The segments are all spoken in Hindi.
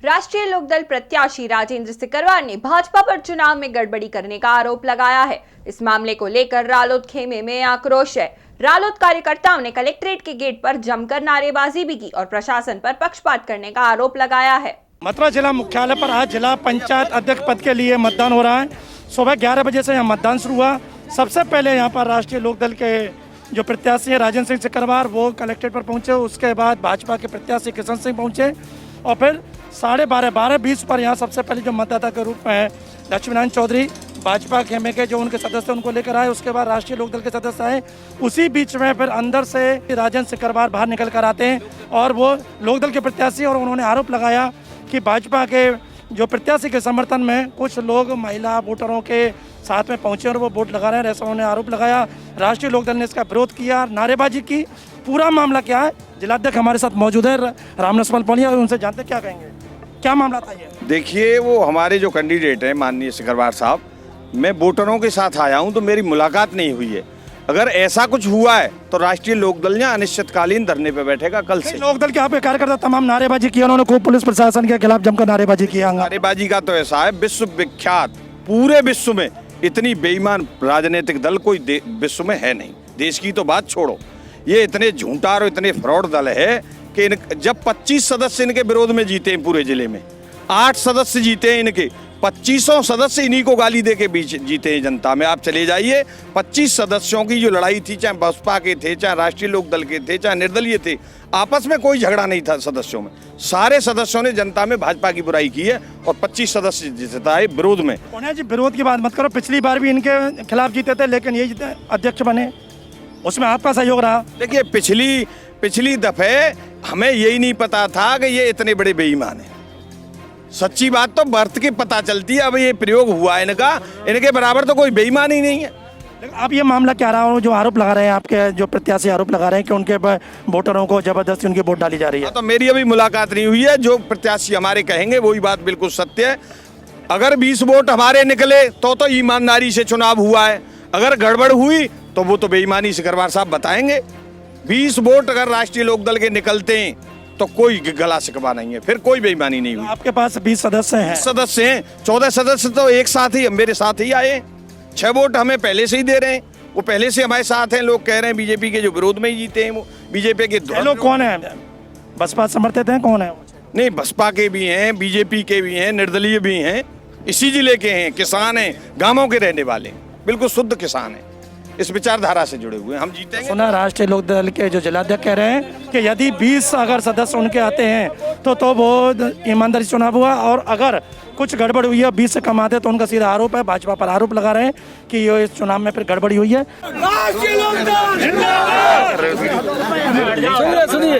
राष्ट्रीय लोकदल प्रत्याशी राजेंद्र सिकरवार ने भाजपा पर चुनाव में गड़बड़ी करने का आरोप लगाया है। इस मामले को लेकर रालोद खेमे में आक्रोश है। रालोद कार्यकर्ताओं ने कलेक्ट्रेट के गेट पर जमकर नारेबाजी भी की और प्रशासन पर पक्षपात करने का आरोप लगाया है। मथुरा जिला मुख्यालय पर आज जिला पंचायत अध्यक्ष पद के लिए मतदान हो रहा है। सुबह 11 बजे से यहाँ मतदान शुरू हुआ। सबसे पहले यहाँ पर राष्ट्रीय लोकदल के जो प्रत्याशी है राजेंद्र सिंह सिकरवार वो कलेक्ट्रेट पर पहुँचे। उसके बाद भाजपा के प्रत्याशी किशन सिंह पहुँचे और फिर 12:20 पर यहाँ सबसे पहले जो मतदाता के रूप में है लक्ष्मीनारायण चौधरी भाजपा खेमे के जो उनके सदस्य उनको लेकर आए। उसके बाद राष्ट्रीय लोकदल के सदस्य आए। उसी बीच में फिर अंदर से राजेंद्र सिकरवार बाहर निकल कर आते हैं और वो लोकदल के प्रत्याशी और उन्होंने आरोप लगाया कि भाजपा के जो प्रत्याशी के समर्थन में कुछ लोग महिला वोटरों के साथ में पहुंचे और वो वोट लगा रहे हैं, ऐसा उन्होंने आरोप लगाया। राष्ट्रीय लोकदल ने इसका विरोध किया, नारेबाजी की। पूरा मामला क्या है, जिलाध्यक्ष हमारे साथ मौजूद है रामनसमल पलिया, उनसे जानते क्या कहेंगे, क्या मामला था ये? देखिए, वो हमारे जो कैंडिडेट हैं माननीय सिकरवार साहब, मैं वोटरों के साथ आया हूं तो मेरी मुलाकात नहीं हुई है। अगर ऐसा कुछ हुआ है तो राष्ट्रीय लोकदल यहाँ अनिश्चितकालीन धरने पे बैठेगा कल से। लोकदल के आपके कार्यकर्ता तमाम नारेबाजी की, उन्होंने खूब पुलिस प्रशासन के खिलाफ जमकर नारेबाजी किया। नारेबाजी का तो ऐसा है, विश्व विख्यात, पूरे विश्व में इतनी बेईमान राजनीतिक दल कोई विश्व में है नहीं। देश की तो बात छोड़ो, ये इतने झूठा और इतने फ्रॉड दल है कि जब 25 सदस्य इनके विरोध में जीते हैं पूरे जिले में, 8 सदस्य जीते हैं इनके, 2500 सदस्य इन्हीं को गाली दे के बीच जीते हैं जनता में। आप चले जाइए, 25 सदस्यों की जो लड़ाई थी, चाहे बसपा के थे, चाहे राष्ट्रीय लोकदल के थे, चाहे निर्दलीय थे, आपस में कोई झगड़ा नहीं था सदस्यों में। सारे सदस्यों ने जनता में भाजपा की बुराई की है और 25 सदस्य जिताए विरोध में। जी विरोध की बात मत करो, पिछली बार भी इनके खिलाफ जीते थे लेकिन ये अध्यक्ष बने, उसमें आपका सहयोग रहा। देखिए, पिछली दफे हमें यही नहीं पता था कि ये इतने बड़े बेईमान हैं। सच्ची बात तो बर्थ के पता चलती है। अब ये प्रयोग हुआ है इनका, इनके बराबर तो कोई बेईमान ही नहीं है। अब ये मामला क्या रहा, जो आरोप लगा रहे हैं आपके जो प्रत्याशी आरोप लगा रहे हैं कि उनके वोटरों को जबरदस्ती उनकी वोट डाली जा रही है? तो मेरी अभी मुलाकात नहीं हुई है। जो प्रत्याशी हमारे कहेंगे वही बात बिल्कुल सत्य है। अगर 20 वोट हमारे निकले तो ईमानदारी से चुनाव हुआ है। अगर गड़बड़ हुई तो वो तो बेईमानी सिकरवार साहब बताएंगे। 20 वोट अगर राष्ट्रीय लोकदल के निकलते हैं तो कोई गला शिकवा नहीं है, फिर कोई बेईमानी नहीं हुई। आपके पास 20 सदस्य हैं? सदस्य हैं, 14 सदस्य तो एक साथ ही मेरे साथ ही आए। 6 वोट हमें पहले से ही दे रहे हैं, वो पहले से हमारे साथ हैं। लोग कह रहे हैं बीजेपी के जो विरोध में ही जीते हैं, वो बीजेपी के लोग कौन है? बसपा समर्थित हैं, कौन है? नहीं, बसपा के भी हैं, बीजेपी के भी हैं, निर्दलीय भी हैं, इसी जिले के हैं, किसान हैं, गांवों के रहने वाले, बिल्कुल शुद्ध किसान हैं, इस विचारधारा से जुड़े हुए। हम जीतेंगे। सुना राष्ट्रीय लोकदल के जो जिलाध्यक्ष कह रहे हैं कि यदि 20 अगर सदस्य उनके आते हैं तो वो ईमानदारी चुनाव हुआ, और अगर कुछ गड़बड़ हुई है 20 से कम आते तो उनका सीधा आरोप है, भाजपा पर आरोप लगा रहे हैं कि ये इस चुनाव में फिर गड़बड़ी हुई है। सुनिए,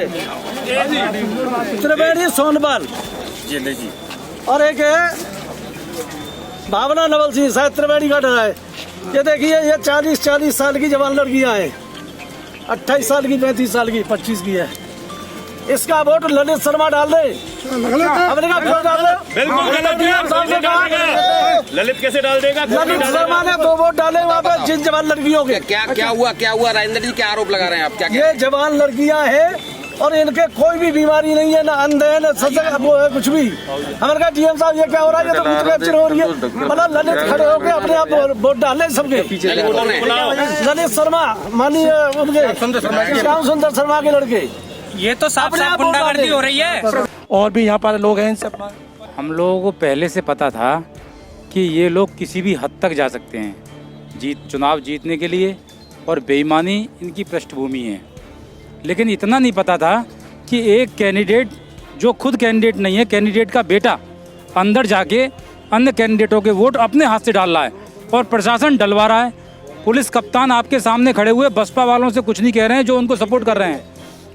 त्रिवेणी सोनबल और एक है भावना नवल सिंह, शायद त्रिवेणी का डर है। ये देखिए, ये 40 साल की जवान लड़कियां हैं, 28 साल की, 35 साल की, 25 की है। इसका वोट ललित शर्मा डाल दे। ललित कैसे डाल देगा? ललित शर्मा ने 2 वोट डाले वहाँ पे जिन जवान लड़कियों के। क्या हुआ राजेंद्र जी, क्या आरोप लगा रहे हैं आप? क्या ये जवान लड़कियां हैं और इनके कोई भी बीमारी नहीं है, ना अंधे है, ना सजग वो है, कुछ भी। हमारे कहा डीएम साहब ये क्या हो रहा है, ये तो कुछ कैप्चर हो रही है। मतलब ललित खड़े होकर अपने आप वोट डाले सबके। ललित शर्मा माननीय श्याम सुंदर शर्मा के लड़के, ये तो साफ गुंडागर्दी हो रही है। और भी यहाँ पर लोग हैं, इनसे हम लोगों को पहले से पता था कि ये लोग किसी भी हद तक जा सकते हैं चुनाव जीतने के लिए, और बेईमानी इनकी पृष्ठभूमि है। लेकिन इतना नहीं पता था कि एक कैंडिडेट जो खुद कैंडिडेट नहीं है, कैंडिडेट का बेटा अंदर जाके अन्य कैंडिडेटों के वोट अपने हाथ से डाल रहा है और प्रशासन डलवा रहा है। पुलिस कप्तान आपके सामने खड़े हुए बसपा वालों से कुछ नहीं कह रहे हैं जो उनको सपोर्ट कर रहे हैं,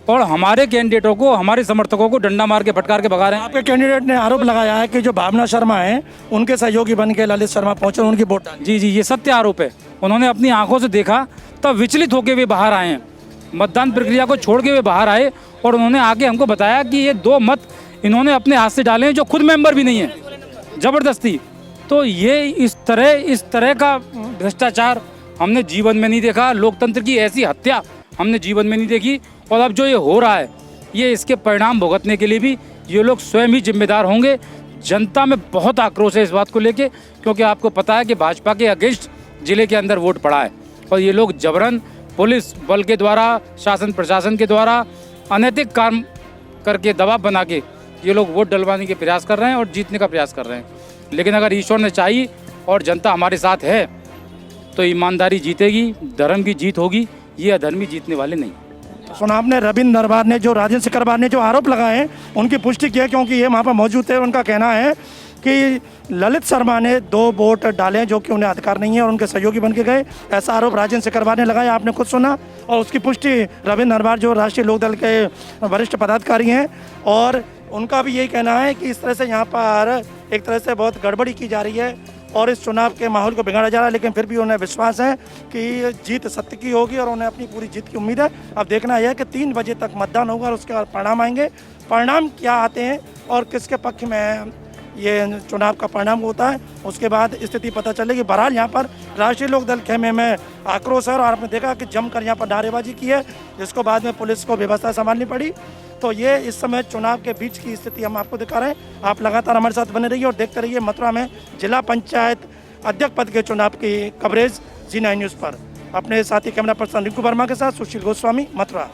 और हमारे कैंडिडेटों को, हमारे समर्थकों को डंडा मार के फटकार के भगा रहे हैं। आपके कैंडिडेट ने आरोप लगाया है कि जो भावना शर्मा है उनके सहयोगी बन के ललित शर्मा पहुंचे, उनकी वोट डाली। जी, ये सत्य आरोप है। उन्होंने अपनी आंखों से देखा, तब विचलित होकर वे बाहर आए हैं, मतदान प्रक्रिया को छोड़ के वे बाहर आए और उन्होंने आके हमको बताया कि ये 2 मत इन्होंने अपने हाथ से डाले हैं जो खुद मेंबर भी नहीं है, जबरदस्ती। तो ये इस तरह का भ्रष्टाचार हमने जीवन में नहीं देखा। लोकतंत्र की ऐसी हत्या हमने जीवन में नहीं देखी। और अब जो ये हो रहा है, ये इसके परिणाम भुगतने के लिए भी ये लोग स्वयं ही जिम्मेदार होंगे। जनता में बहुत आक्रोश है इस बात को लेके, क्योंकि आपको पता है कि भाजपा के अगेंस्ट जिले के अंदर वोट पड़ा है और ये लोग जबरन पुलिस बल के द्वारा, शासन प्रशासन के द्वारा अनैतिक काम करके, दबाव बना के ये लोग वोट डलवाने के प्रयास कर रहे हैं और जीतने का प्रयास कर रहे हैं। लेकिन अगर ईश्वर ने चाही और जनता हमारे साथ है तो ईमानदारी जीतेगी, धर्म की जीत होगी, ये अधर्मी जीतने वाले नहीं। सुना आपने रविंद्र नरवार ने, जो राजेंद्र सिकरवार ने जो आरोप लगाए हैं उनकी पुष्टि की है, क्योंकि ये वहाँ पर मौजूद थे। उनका कहना है कि ललित शर्मा ने 2 वोट डाले जो कि उन्हें अधिकार नहीं है और उनके सहयोगी बन के गए, ऐसा आरोप राजेंद्र सिकरवार ने लगाया। आपने खुद सुना और उसकी पुष्टि रविंद्र नरवार जो राष्ट्रीय लोकदल के वरिष्ठ पदाधिकारी हैं, और उनका भी यही कहना है कि इस तरह से यहाँ पर एक तरह से बहुत गड़बड़ी की जा रही है और इस चुनाव के माहौल को बिगाड़ा जा रहा है। लेकिन फिर भी उन्हें विश्वास है कि जीत सत्य की होगी और उन्हें अपनी पूरी जीत की उम्मीद है। अब देखना यह है कि 3 बजे तक मतदान होगा और उसके बाद परिणाम आएंगे। परिणाम क्या आते हैं और किसके पक्ष में ये चुनाव का परिणाम होता है, उसके बाद स्थिति पता चलेगी। बहरहाल यहाँ पर राष्ट्रीय लोकदल खेमे में आक्रोश है और आपने देखा कि जमकर यहाँ पर नारेबाजी की है, जिसको बाद में पुलिस को व्यवस्था संभालनी पड़ी। तो ये इस समय चुनाव के बीच की स्थिति हम आपको दिखा रहे हैं। आप लगातार हमारे साथ बने रहिए और देखते रहिए मथुरा में जिला पंचायत अध्यक्ष पद के चुनाव की कवरेज G9 न्यूज़ पर। अपने साथी कैमरा पर्सन रिंकू वर्मा के साथ सुशील गोस्वामी, मथुरा।